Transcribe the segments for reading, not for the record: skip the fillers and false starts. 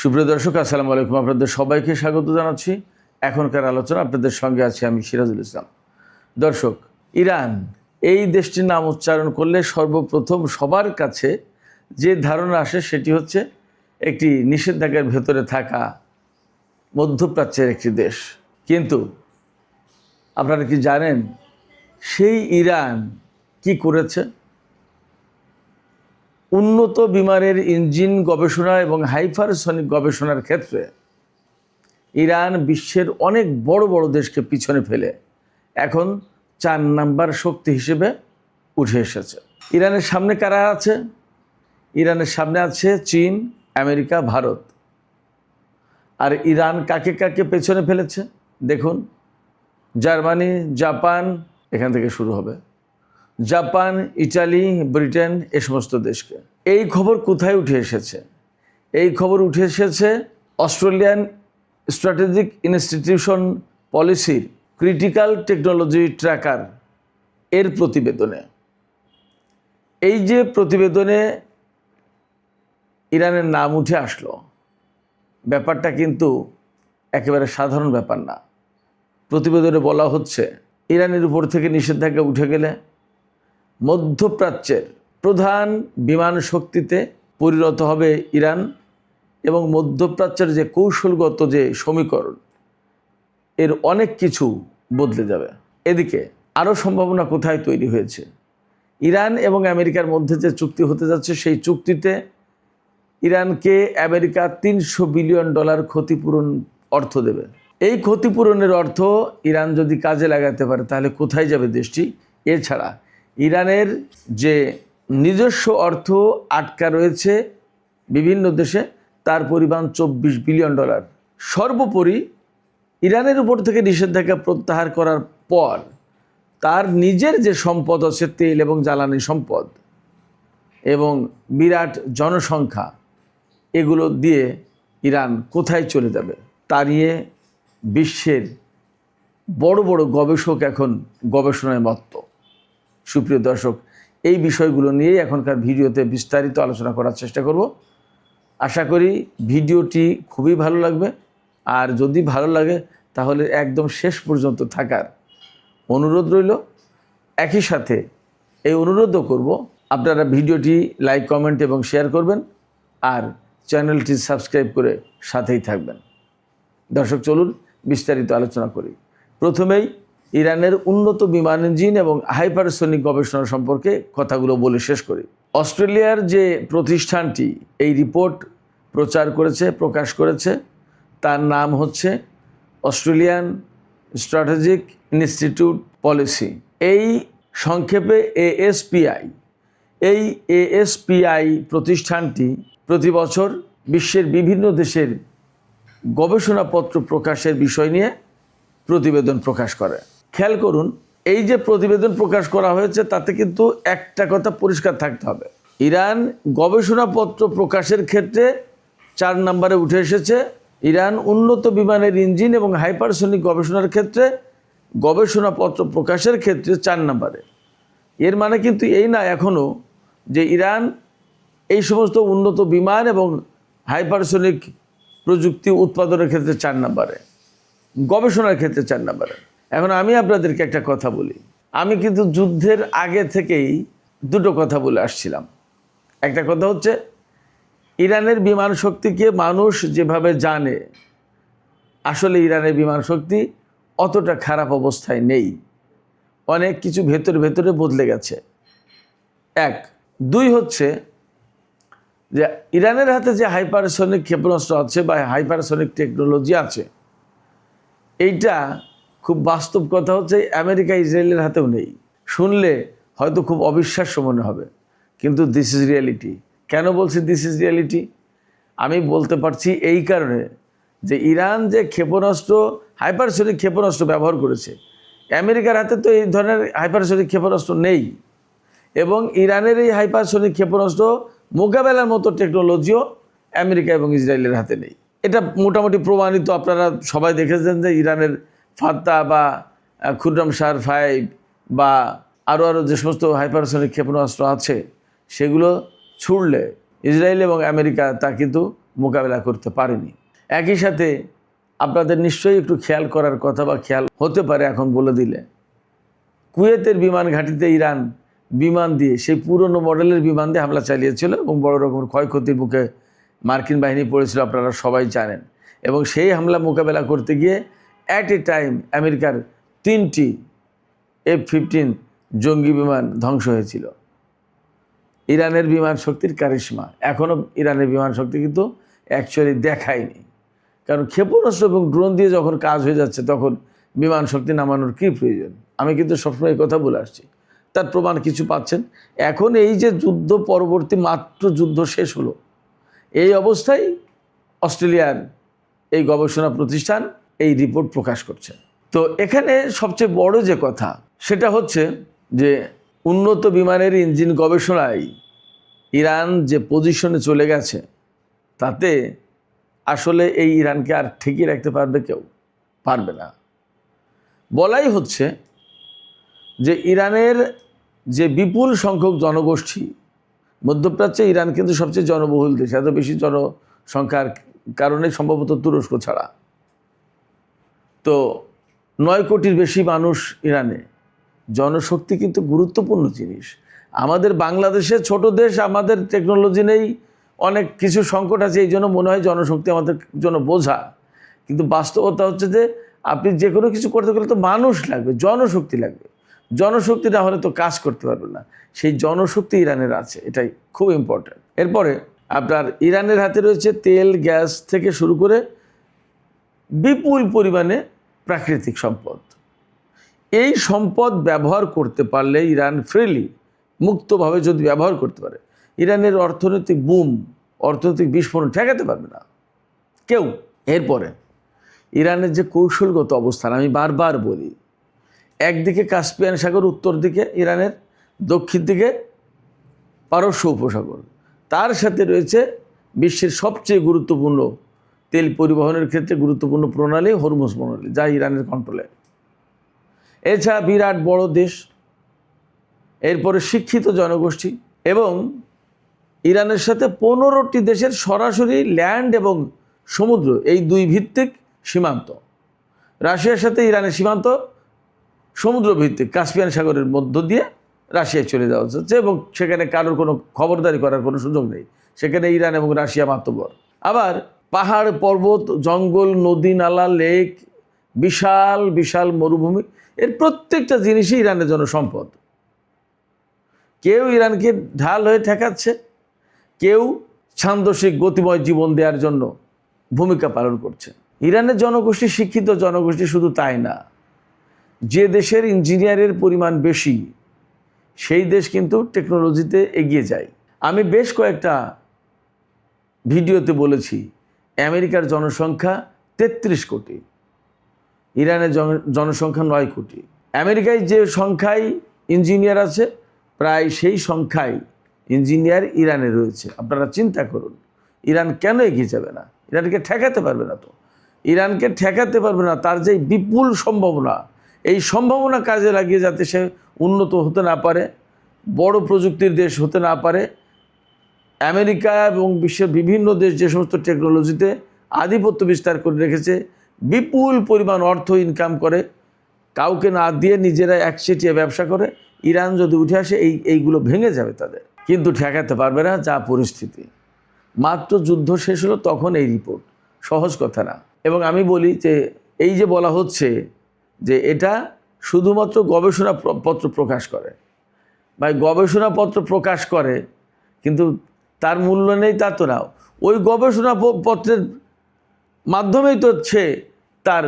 সুপ্রিয় দর্শক, আসসালামু আলাইকুম। আপনাদের সবাইকে স্বাগত জানাচ্ছি। এখনকার আলোচনা আপনাদের সঙ্গে আছি আমি সিরাজুল ইসলাম। দর্শক, ইরান এই দেশটির নাম উচ্চারণ করলে সর্বপ্রথম সবার কাছে যে ধারণা আসে সেটি হচ্ছে একটি নিষেধাজ্ঞার ভেতরে থাকা মধ্যপ্রাচ্যের একটি দেশ। কিন্তু আপনারা কি জানেন সেই ইরান কি করেছে? উন্নত বিমানের ইঞ্জিন গবেষণা এবং হাইপারসনিক গবেষণার ক্ষেত্রে ইরান বিশ্বের অনেক বড় বড় দেশকে পিছনে ফেলে এখন 4 নাম্বার শক্তি হিসেবে উঠে এসেছে। ইরানের সামনে কারা আছে? ইরানের সামনে আছে চীন, আমেরিকা, ভারত। আর ইরান কাকে কাকে পেছনে ফেলেছে দেখুন। জার্মানি, জাপান, এখান থেকে শুরু হবে, জাপান, ইটালি, ব্রিটেন, এ সমস্ত দেশকে। এই খবর কোথায় উঠে এসেছে? এই খবর উঠে এসেছে অস্ট্রেলিয়ান স্ট্র্যাটেজিক ইনস্টিটিউশন পলিসির ক্রিটিক্যাল টেকনোলজি ট্র্যাকার এর প্রতিবেদনে। এই যে প্রতিবেদনে ইরানের নাম উঠে আসলো, ব্যাপারটা কিন্তু একেবারে সাধারণ ব্যাপার না। প্রতিবেদনে বলা হচ্ছে ইরানের উপর থেকে নিষেধাজ্ঞা উঠে গেলে মধ্যপ্রাচ্যের প্রধান বিমান শক্তিতে পরিণত হবে ইরান এবং মধ্যপ্রাচ্যের যে কৌশলগত যে সমীকরণ, এর অনেক কিছু বদলে যাবে। এদিকে আরও সম্ভাবনা কোথায় তৈরি হয়েছে? ইরান এবং আমেরিকার মধ্যে যে চুক্তি হতে যাচ্ছে, সেই চুক্তিতে ইরানকে আমেরিকা $300 বিলিয়ন ক্ষতিপূরণ অর্থ দেবে। এই ক্ষতিপূরণের অর্থ ইরান যদি কাজে লাগাতে পারে তাহলে কোথায় যাবে দেশটি? এছাড়া ইরানের যে নিজস্ব অর্থ আটকা রয়েছে বিভিন্ন দেশে, তার পরিমাণ $24 বিলিয়ন। সর্বোপরি ইরানের উপর থেকে নিষেধাজ্ঞা প্রত্যাহার করার পর তার নিজের যে সম্পদ আছে, তেল এবং জ্বালানি সম্পদ এবং বিরাট জনসংখ্যা, এগুলো দিয়ে ইরান কোথায় চলে যাবে তা নিয়ে বিশ্বের বড় বড় গবেষক এখন গবেষণায় মত্ত। সুপ্রিয় দর্শক, এই বিষয়গুলো নিয়েই এখনকার ভিডিওতে বিস্তারিত আলোচনা করার চেষ্টা করব। আশা করি ভিডিওটি খুবই ভালো লাগবে। আর যদি ভালো লাগে তাহলে একদম শেষ পর্যন্ত থাকার অনুরোধ রইল। একই সাথে এই অনুরোধও করব আপনারা ভিডিওটি লাইক, কমেন্ট এবং শেয়ার করবেন আর চ্যানেলটি সাবস্ক্রাইব করে সাথেই থাকবেন। দর্শক, চলুন বিস্তারিত আলোচনা করি। প্রথমেই ইরানের উন্নত বিমান ইঞ্জিন এবং হাইপারসনিক গবেষণা সম্পর্কে কথাগুলো বলে শেষ করি। অস্ট্রেলিয়ার যে প্রতিষ্ঠানটি এই রিপোর্ট প্রকাশ করেছে, তার নাম হচ্ছে অস্ট্রেলিয়ান স্ট্র্যাটেজিক ইনস্টিটিউট পলিসি, এই সংক্ষেপে ASPI। এই ASPI প্রতিষ্ঠানটি প্রতি বছর বিশ্বের বিভিন্ন দেশের গবেষণাপত্র প্রকাশের বিষয় নিয়ে প্রতিবেদন প্রকাশ করে। খেয়াল করুন, এই যে প্রতিবেদন প্রকাশ করা হয়েছে তাতে কিন্তু একটা কথা পরিষ্কার থাকতে হবে, ইরান গবেষণাপত্র প্রকাশের ক্ষেত্রে 4 নম্বরে উঠে এসেছে। ইরান উন্নত বিমানের ইঞ্জিন এবং হাইপারসনিক গবেষণার ক্ষেত্রে গবেষণাপত্র প্রকাশের ক্ষেত্রে 4 নম্বরে। এর মানে কিন্তু এই না এখনও যে ইরান এই সমস্ত উন্নত বিমান এবং হাইপারসনিক প্রযুক্তি উৎপাদনের ক্ষেত্রে 4 নম্বরে, গবেষণার ক্ষেত্রে 4 নম্বরে। এখন আমি আপনাদেরকে একটা কথা বলি, আমি কিন্তু যুদ্ধের আগে থেকেই দুটো কথা বলে আসছিলাম। একটা কথা হচ্ছে ইরানের বিমান শক্তিকে মানুষ যেভাবে জানে, আসলে ইরানের বিমান শক্তি অতটা খারাপ অবস্থায় নেই, অনেক কিছু ভেতরে বদলে গেছে। 1, 2 হচ্ছে যে ইরানের হাতে যে হাইপারসনিক ক্ষেপণাস্ত্র আছে বা হাইপারসনিক টেকনোলজি আছে, এইটা খুব বাস্তব কথা হচ্ছে আমেরিকা, ইসরায়েলের হাতেও নেই। শুনলে হয়তো খুব অবিশ্বাস্য মনে হবে, কিন্তু দিস ইজ রিয়ালিটি। কেন বলছি দিস ইজ রিয়ালিটি? আমি বলতে পারছি এই কারণে যে ইরান যে ক্ষেপণাস্ত্র, হাইপারসনিক ক্ষেপণাস্ত্র ব্যবহার করেছে, আমেরিকার হাতে তো এই ধরনের হাইপারসনিক ক্ষেপণাস্ত্র নেই এবং ইরানের এই হাইপারসনিক ক্ষেপণাস্ত্র মোকাবেলার মতো টেকনোলজিও আমেরিকা এবং ইসরায়েলের হাতে নেই। এটা মোটামুটি প্রমাণিত। আপনারা সবাই দেখেছেন যে ইরানের ফাত্তা বা খুররাম শাহ 5 বা আরও যে সমস্ত হাইপারসনিক ক্ষেপণাস্ত্র আছে, সেগুলো ছুড়লে ইসরায়েল এবং আমেরিকা তা কিন্তু মোকাবেলা করতে পারেনি। একই সাথে আপনাদের নিশ্চয়ই একটু খেয়াল করার কথা বা খেয়াল হতে পারে এখন বলে দিলে, কুয়েতের বিমান ঘাঁটিতে ইরান বিমান দিয়ে, সেই পুরনো মডেলের বিমান দিয়ে হামলা চালিয়েছিল এবং বড় রকমের ক্ষয়ক্ষতির মুখে মার্কিন বাহিনী পড়েছিল, আপনারা সবাই জানেন। এবং সেই হামলা মোকাবেলা করতে গিয়ে অ্যাট এ টাইম আমেরিকার 3টি F-15 জঙ্গি বিমান ধ্বংস হয়েছিল। ইরানের বিমান শক্তির কারিশমা এখনও ইরানের বিমান শক্তি কিন্তু অ্যাকচুয়ালি দেখায়নি, কারণ ক্ষেপণাস্ত্র এবং ড্রোন দিয়ে যখন কাজ হয়ে যাচ্ছে তখন বিমান শক্তি নামানোর কী প্রয়োজন? আমি কিন্তু সবসময় এই কথা বলে আসছি, তার প্রমাণ কিছু পাচ্ছেন। এখন এই যে যুদ্ধ পরবর্তী মাত্র যুদ্ধ শেষ হলো, এই অবস্থায় অস্ট্রেলিয়ার এই গবেষণা প্রতিষ্ঠান এই রিপোর্ট প্রকাশ করছে। তো এখানে সবচেয়ে বড় যে কথা সেটা হচ্ছে যে উন্নত বিমানের ইঞ্জিন গবেষণায় ইরান যে পজিশনে চলে গেছে, তাতে আসলে এই ইরানকে আর ঠেকিয়ে রাখতে পারবে কেউ? পারবে না। বলাই হচ্ছে যে ইরানের যে বিপুল সংখ্যক জনগোষ্ঠী, মধ্যপ্রাচ্যে ইরান কিন্তু সবচেয়ে জনবহুল দেশ, এত বেশি জনসংখ্যার কারণে সম্ভবত তুরস্ক ছাড়া। তো 9 কোটির বেশি মানুষ ইরানে। জনশক্তি কিন্তু গুরুত্বপূর্ণ জিনিস। আমাদের বাংলাদেশে ছোট দেশ, আমাদের টেকনোলজি নেই, অনেক কিছু সংকট আছে, এই জন্য মনে হয় জনশক্তি আমাদের জন্য বোঝা। কিন্তু বাস্তবতা হচ্ছে যে আপনি যে কোনো কিছু করতে গেলে তো মানুষ লাগবে, জনশক্তি লাগবে। জনশক্তি না হলে তো কাজ করতে পারবে না। সেই জনশক্তি ইরানের আছে, এটাই খুব ইম্পর্ট্যান্ট। এরপরে আপনার ইরানের হাতে রয়েছে তেল, গ্যাস থেকে শুরু করে বিপুল পরিমাণে প্রাকৃতিক সম্পদ। এই সম্পদ ব্যবহার করতে পারলে ইরান ফ্রিলি, মুক্তভাবে যদি ব্যবহার করতে পারে, ইরানের অর্থনৈতিক বুম, অর্থনৈতিক বিস্ফোরণ ঠেকাতে পারবে না কেউ। এরপরে ইরানের যে কৌশলগত অবস্থান, আমি বারবার বলি, একদিকে কাস্পিয়ান সাগর, উত্তর দিকে ইরানের, দক্ষিণ দিকে পারস্য উপসাগর, তার সাথে রয়েছে বিশ্বের সবচেয়ে গুরুত্বপূর্ণ তেল পরিবহনের ক্ষেত্রে গুরুত্বপূর্ণ প্রণালী, হরমুজ প্রণালী, যা ইরানের কন্ট্রোলে। এছাড়া বিরাট বড় দেশ, এরপরে শিক্ষিত জনগোষ্ঠী, এবং ইরানের সাথে 15টি দেশের সরাসরি ল্যান্ড এবং সমুদ্র, এই দুই ভিত্তিক সীমান্ত। রাশিয়ার সাথে ইরানের সীমান্ত সমুদ্র ভিত্তিক, কাস্পিয়ান সাগরের মধ্য দিয়ে রাশিয়ায় চলে যাওয়া হচ্ছে, এবং সেখানে কারোর কোনো খবরদারি করার কোনো সুযোগ নেই। সেখানে ইরান এবং রাশিয়া মাতব্বর। আবার পাহাড়, পর্বত, জঙ্গল, নদী, নালা, লেক, বিশাল বিশাল মরুভূমি, এর প্রত্যেকটা জিনিসই ইরানের জন্য সম্পদ। কেউ ইরানকে ঢাল হয়ে ঠেকাচ্ছে, কেউ ছান্দসিক গতিময় জীবন দেওয়ার জন্য ভূমিকা পালন করছে। ইরানের জনগোষ্ঠী শিক্ষিত জনগোষ্ঠী, শুধু তাই না, যে দেশের ইঞ্জিনিয়ারের পরিমাণ বেশি সেই দেশ কিন্তু টেকনোলজিতে এগিয়ে যায়। আমি বেশ কয়েকটা ভিডিওতে বলেছি, আমেরিকার জনসংখ্যা 33 কোটি, ইরানের জনসংখ্যা 9 কোটি। আমেরিকায় যে সংখ্যায় ইঞ্জিনিয়ার আছে, প্রায় সেই সংখ্যায় ইঞ্জিনিয়ার ইরানে রয়েছে। আপনারা চিন্তা করুন, ইরান কেন এগিয়ে যাবে না? ইরানকে ঠেকাতে পারবে না তো। ইরানকে ঠেকাতে পারবে না, তার যে বিপুল সম্ভাবনা, এই সম্ভাবনা কাজে লাগিয়ে যাতে সে উন্নত হতে না পারে, বড় প্রযুক্তির দেশ হতে না পারে। আমেরিকা এবং বিশ্বের বিভিন্ন দেশ যে সমস্ত টেকনোলজিতে আধিপত্য বিস্তার করে রেখেছে, বিপুল পরিমাণ অর্থ ইনকাম করে, কাউকে না দিয়ে নিজেরা একচেটিয়া ব্যবসা করে, ইরান যদি উঠে আসে এইগুলো ভেঙে যাবে তাদের, কিন্তু ঠেকাতে পারবে না। যা পরিস্থিতি, মাত্র যুদ্ধ শেষ হলো তখন এই রিপোর্ট, সহজ কথা না। এবং আমি বলি যে এই যে বলা হচ্ছে যে এটা শুধুমাত্র গবেষণাপত্র প্রকাশ করে, ভাই গবেষণাপত্র প্রকাশ করে কিন্তু তার মূল্য নেই তা তো না। ওই গবেষণাপত্রের মাধ্যমেই তো সে তার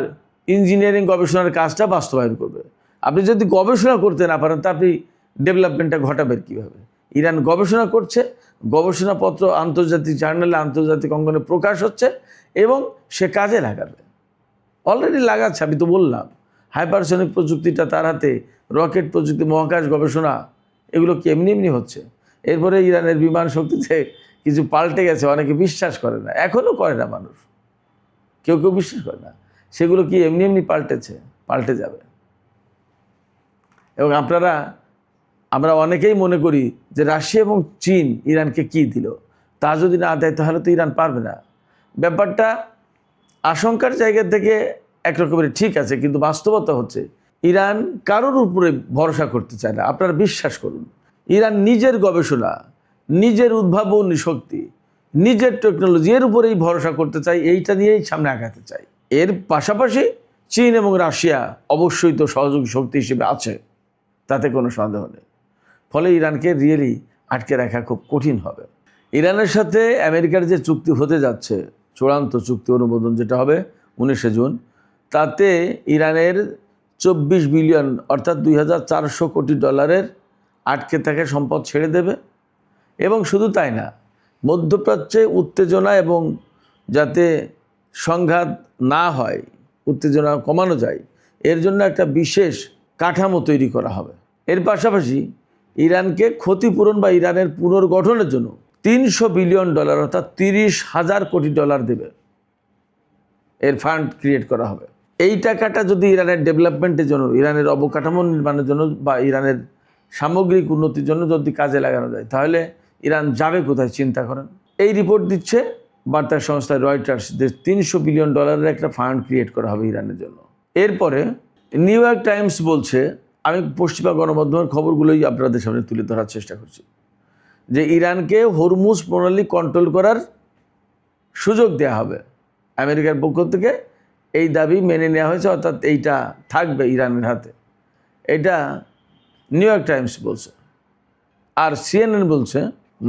ইঞ্জিনিয়ারিং গবেষণার কাজটা বাস্তবায়ন করবে। আপনি যদি গবেষণা করতে না পারেন তা আপনি ডেভেলপমেন্টটা ঘটাবেন কীভাবে? ইরান গবেষণা করছে, গবেষণাপত্র আন্তর্জাতিক জার্নালে, আন্তর্জাতিক অঙ্গনে প্রকাশ হচ্ছে, এবং সে কাজে লাগাবে, অলরেডি লাগাচ্ছে। আমি তো বললাম হাইপারসনিক প্রযুক্তিটা তার হাতে, রকেট প্রযুক্তি, মহাকাশ গবেষণা, এগুলো কি এমনি এমনি হচ্ছে? এরপরে ইরানের বিমান শক্তিতে কিছু পাল্টে গেছে, অনেকে বিশ্বাস করে না, এখনও করে না মানুষ, কেউ কেউ বিশ্বাস করে না। সেগুলো কি এমনি এমনি পাল্টেছে? পাল্টে যাবে। এবং আমরা অনেকেই মনে করি যে রাশিয়া এবং চীন ইরানকে কি দিল, তা যদি না দেয় তাহলে তো ইরান পারবে না। ব্যাপারটা আশঙ্কার জায়গা থেকে একরকমের ঠিক আছে, কিন্তু বাস্তবতা হচ্ছে ইরান কারোর উপরে ভরসা করতে চায় না। আপনারা বিশ্বাস করুন, ইরান নিজের গবেষণা, নিজের উদ্ভাবনী শক্তি, নিজের টেকনোলজি এর উপরেই ভরসা করতে চায়, এইটা নিয়েই সামনে আগাতে চায়। এর পাশাপাশি চীন এবং রাশিয়া অবশ্যই তো সহযোগী শক্তি হিসেবে আছে, তাতে কোনো সন্দেহ নেই। ফলে ইরানকে রিয়েলি আটকে রাখা খুব কঠিন হবে। ইরানের সাথে আমেরিকার যে চুক্তি হতে যাচ্ছে, চূড়ান্ত চুক্তি অনুমোদন যেটা হবে 19শে জুন, তাতে ইরানের 24 বিলিয়ন অর্থাৎ $2,400 কোটি আটকে থাকা সম্পদ ছেড়ে দেবে। এবং শুধু তাই না, মধ্যপ্রাচ্যে উত্তেজনা এবং যাতে সংঘাত না হয়, উত্তেজনা কমানো যায়, এর জন্য একটা বিশেষ কাঠামো তৈরি করা হবে। এর পাশাপাশি ইরানকে ক্ষতিপূরণ বা ইরানের পুনর্গঠনের জন্য $300 বিলিয়ন অর্থাৎ $30,000 কোটি দেবে। এর ফান্ড ক্রিয়েট করা হবে। এই টাকাটা যদি ইরানের ডেভেলপমেন্টের জন্য, ইরানের অবকাঠামো নির্মাণের জন্য বা ইরানের সামগ্রিক উন্নতির জন্য যদি কাজে লাগানো যায়, তাহলে ইরান যাবে কোথায় চিন্তা করেন। এই রিপোর্ট দিচ্ছে বার্তা সংস্থা রয়টার্স যে $300 বিলিয়ন একটা ফান্ড ক্রিয়েট করা হবে ইরানের জন্য। এরপরে নিউ ইয়র্ক টাইমস বলছে, আমি পশ্চিমা গণমাধ্যমের খবরগুলোই আপনাদের সামনে তুলে ধরার চেষ্টা করছি, যে ইরানকে হরমুজ প্রণালী কন্ট্রোল করার সুযোগ দেওয়া হবে। আমেরিকার পক্ষ থেকে এই দাবি মেনে নেওয়া হয়েছে, অর্থাৎ এইটা থাকবে ইরানের হাতে। এটা নিউ ইয়র্ক টাইমস বলছে। আর CNN বলছে,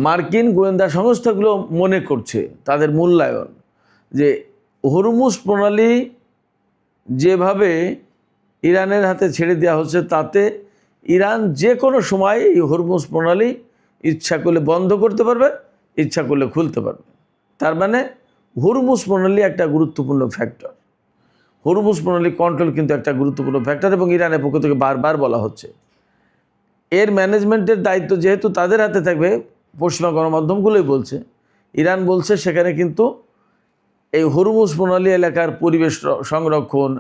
মার্কিন গোয়েন্দা সংস্থাগুলো মনে করছে, তাদের মূল্যায়ন, যে হরমুজ প্রণালী যেভাবে ইরানের হাতে ছেড়ে দেওয়া হচ্ছে, তাতে ইরান যে কোনো সময় এই হরমুজ প্রণালী ইচ্ছা করলে বন্ধ করতে পারবে, ইচ্ছা করলে খুলতে পারবে। তার মানে হরমুজ প্রণালী একটা গুরুত্বপূর্ণ ফ্যাক্টর। হরমুজ প্রণালী কন্ট্রোল কিন্তু একটা গুরুত্বপূর্ণ ফ্যাক্টর, এবং ইরানের পক্ষ থেকে বারবার বলা হচ্ছে এর ম্যানেজমেন্টের দায়িত্ব যেহেতু তাদের হাতে থাকবে, পশ্চিমা গণমাধ্যমগুলোই বলছে, ইরান বলছে সেখানে কিন্তু এই হরমুজ প্রণালী এলাকার পরিবেশ সংরক্ষণ,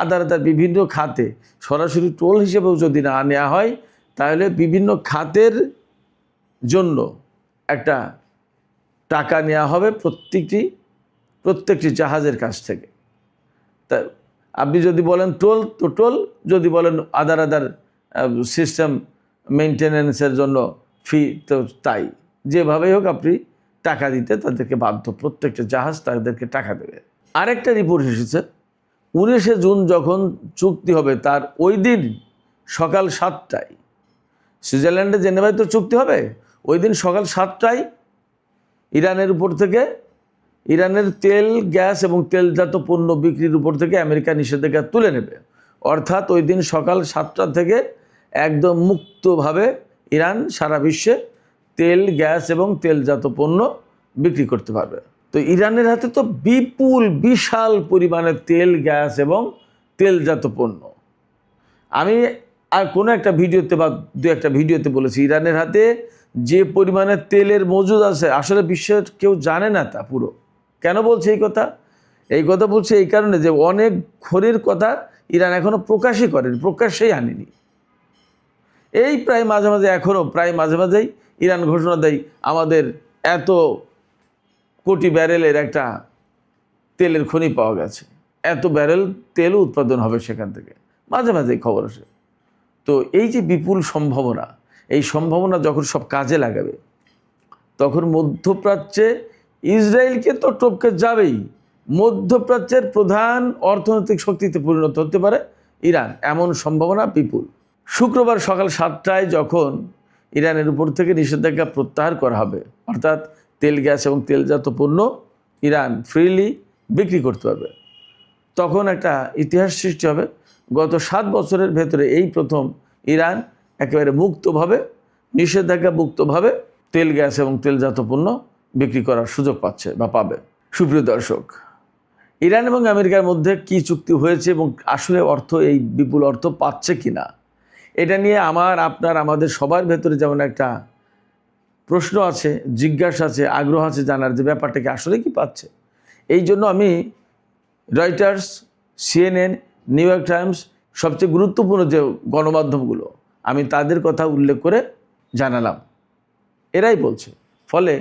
আদার বিভিন্ন খাতে সরাসরি টোল হিসেবেও যদি না নেওয়া হয়, তাহলে বিভিন্ন খাতের জন্য একটা টাকা নেওয়া হবে প্রত্যেকটি জাহাজের কাছ থেকে। তা আপনি যদি বলেন টোল, তো টোল, যদি বলেন আদার সিস্টেম মেনটেন্যান্সের জন্য ফি, তো তাই। যেভাবেই হোক আপনি টাকা দিতে তাদেরকে বাধ্য, প্রত্যেকটা জাহাজ তাদেরকে টাকা দেবে। আরেকটা রিপোর্ট এসেছে, 19শে জুন যখন চুক্তি হবে তার ওই দিন সকাল 7টায়, সুইজারল্যান্ডে জেনেভায় তো চুক্তি হবে, ওই দিন সকাল 7টায় ইরানের উপর থেকে, ইরানের তেল, গ্যাস এবং তেলজাত পণ্য বিক্রির উপর থেকে আমেরিকা নিষেধাজ্ঞা তুলে নেবে। অর্থাৎ ওই দিন সকাল 7টা থেকে একদম মুক্তভাবে ইরান সারা বিশ্বে তেল, গ্যাস এবং তেলজাত পণ্য বিক্রি করতে পারবে। তো ইরানের হাতে তো বিশাল পরিমাণে তেল, গ্যাস এবং তেলজাত পণ্য। আমি আর কোনো একটা ভিডিওতে বা দু একটা ভিডিওতে বলেছি, ইরানের হাতে যে পরিমাণে তেলের মজুদ আছে, আসলে বিশ্বের কেউ জানে না তা পুরো। কেন বলছে এই কথা? এই কথা বলছে এই কারণে যে অনেক খনির কথা ইরান এখনও প্রকাশই করেনি, প্রকাশ্যেই আনেনি। এই প্রায় মাঝে মাঝেই ইরান ঘোষণা দেয়, আমাদের এত কোটি ব্যারেলের একটা তেলের খনি পাওয়া গেছে, এত ব্যারেল তেল উৎপাদন হবে সেখান থেকে, মাঝেই খবর আসে। তো এই যে বিপুল সম্ভাবনা, এই সম্ভাবনা যখন সব কাজে লাগাবে, তখন মধ্যপ্রাচ্যে ইসরায়েলকে তো টপকে যাবেই, মধ্যপ্রাচ্যের প্রধান অর্থনৈতিক শক্তিতে পরিণত হতে পারে ইরান, এমন সম্ভাবনা বিপুল। শুক্রবার সকাল 7টায় যখন ইরানের উপর থেকে নিষেধাজ্ঞা প্রত্যাহার করা হবে, অর্থাৎ তেল, গ্যাস এবং তেলজাত পণ্য ইরান ফ্রিলি বিক্রি করতে পারবে, তখন একটা ইতিহাস সৃষ্টি হবে। গত 7 বছরের ভেতরে এই প্রথম ইরান একেবারে মুক্তভাবে, নিষেধাজ্ঞা মুক্তভাবে তেল, গ্যাস এবং তেলজাত পণ্য বিক্রি করার সুযোগ পাচ্ছে বা পাবে। সুপ্রিয় দর্শক, ইরান এবং আমেরিকার মধ্যে কি চুক্তি হয়েছে এবং আসলে এই বিপুল অর্থ পাচ্ছে কিনা, এটা নিয়ে আমাদের সবার ভেতরে যেমন একটা প্রশ্ন আছে, জিজ্ঞাসা আছে, আগ্রহ আছে জানার যে ব্যাপারটা কি আসলে কি পাচ্ছে। এই জন্য আমি Reuters, CNN, new York Times, সবচেয়ে গুরুত্বপূর্ণ যে গণমাধ্যমগুলো, আমি তাদের কথা উল্লেখ করে জানালাম। এরাই বলছে। ফলে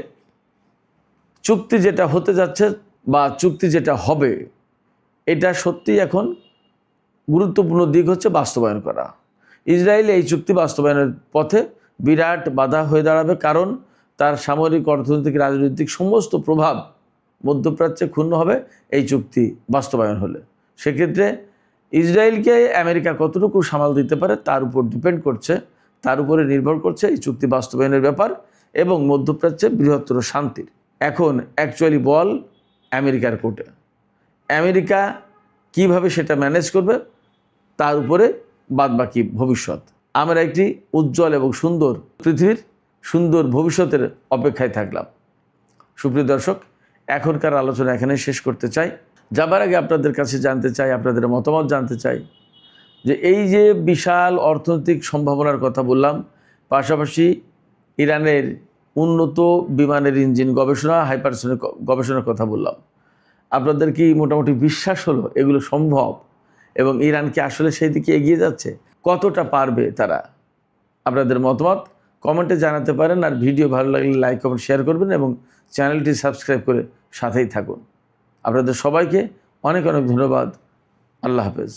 চুক্তি যেটা হতে যাচ্ছে বা চুক্তি যেটা হবে, এটা সত্যিই এখন গুরুত্বপূর্ণ দিক হচ্ছে বাস্তবায়ন করা। ইসরায়েল এই চুক্তি বাস্তবায়নের পথে বিরাট বাধা হয়ে দাঁড়াবে, কারণ তার সামরিক, অর্থনৈতিক, রাজনৈতিক সমস্ত প্রভাব মধ্যপ্রাচ্যে ক্ষুণ্ণ হবে এই চুক্তি বাস্তবায়ন হলে। সেক্ষেত্রে ইসরায়েলকে আমেরিকা কতটুকু সামাল দিতে পারে তার উপর ডিপেন্ড করছে, তার উপরে নির্ভর করছে এই চুক্তি বাস্তবায়নের ব্যাপার এবং মধ্যপ্রাচ্যে বৃহত্তর শান্তির। এখন অ্যাকচুয়ালি বল আমেরিকার কোর্টে। আমেরিকা কিভাবে সেটা ম্যানেজ করবে তার উপরে বাদবাকি ভবিষ্যৎ। আমরা একটি উজ্জ্বল এবং সুন্দর পৃথিবীর সুন্দর ভবিষ্যতের অপেক্ষায় থাকলাম। সুপ্রিয় দর্শক, এখনকার আলোচনা এখানে শেষ করতে চাই। যাবার আগে আপনাদের কাছে জানতে চাই, আপনাদের মতামত জানতে চাই যে এই যে বিশাল অর্থনৈতিক সম্ভাবনার কথা বললাম, পাশাপাশি ইরানের উন্নত বিমানের ইঞ্জিন গবেষণা, হাইপারসোনিক গবেষণার কথা বললাম, আপনাদের কি মোটামুটি বিশ্বাস হলো এগুলো সম্ভব এবং ইরান কি আসলে সেই দিকে এগিয়ে যাচ্ছে? কতটা পারবে তারা? আপনাদের মতামত কমেন্টে জানাতে পারেন। আর ভিডিও ভালো লাগলে লাইক, কমেন্ট, শেয়ার করবেন এবং চ্যানেলটি সাবস্ক্রাইব করে সাথেই থাকুন। আপনাদের সবাইকে অনেক অনেক ধন্যবাদ। আল্লাহ হাফেজ।